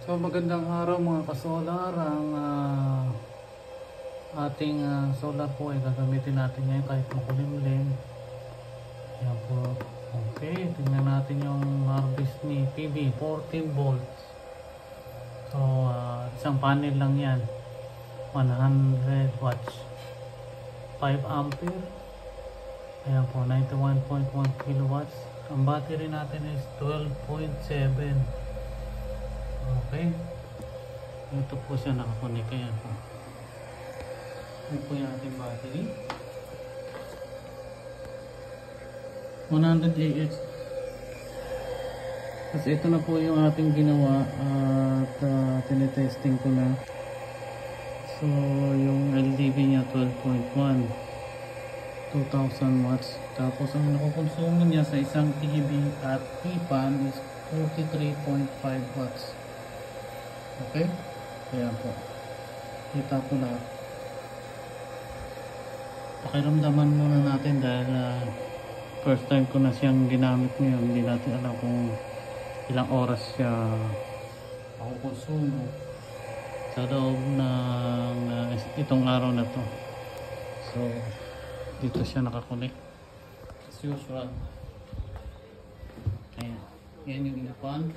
So magandang araw mga kasolar. Ang ating solar po ay gagamitin natin ngayon kahit makulimlim. Yan po. Okay, tingnan natin yung harvest ni PV 14 volts. So isang panel lang yan, 100 watts, 5 ampere. Ayan po, 91.1 kilowatts. Ang battery natin is 12.7. Okay, ito po siya nakakonek. Ayan po, ito po yung ating battery, 100 Ah. Kasi ito na po yung ating ginawa at tinetesting ko na. So yung LDV niya 12.1, 2000 watts. Tapos ang nakukonsumo niya sa isang TV at P-pan is 43.5 watts. Okay, kaya po kita ko lahat. Pakiramdaman muna natin dahil first time ko na siyang ginamit ngayon. Hindi natin alam kung ilang oras siya makukonsumo sa loob ng itong araw na to. So dito siya nakakunik as usual. Ayan, yan yung ipan.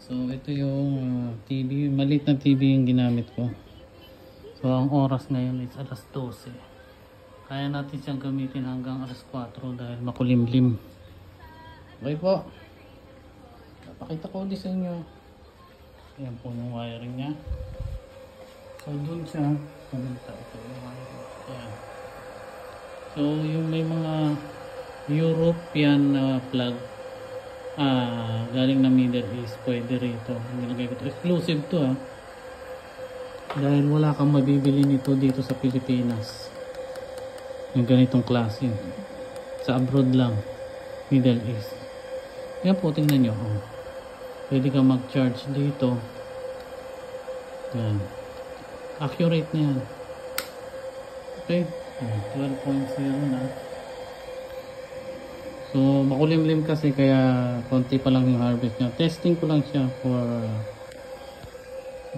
So ito yung TV, maliit na TV yung ginamit ko. So ang oras ngayon is alas 12. Kaya natin siyang gamitin hanggang alas 4 dahil makulimlim. Okay po, napakita ko ulit sa inyo. Ayan po yung wiring nya. So dun siya pumunta. Ito yung wiring. Ayan. So yung may mga European plug galing na Middle East, pwede rito. Nilagay ko ito, exclusive to dahil wala kang mabibili nito dito sa Pilipinas, yung ganitong klase. Sa abroad lang, Middle East. Yan po, tingnan nyo, pwede kang mag charge dito. Yan, accurate na yan. Okay, 12.0 na. So makulimlim kasi kaya konti pa lang yung harvest niya. Testing ko lang siya for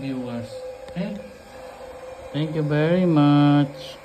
viewers. Okay, thank you very much.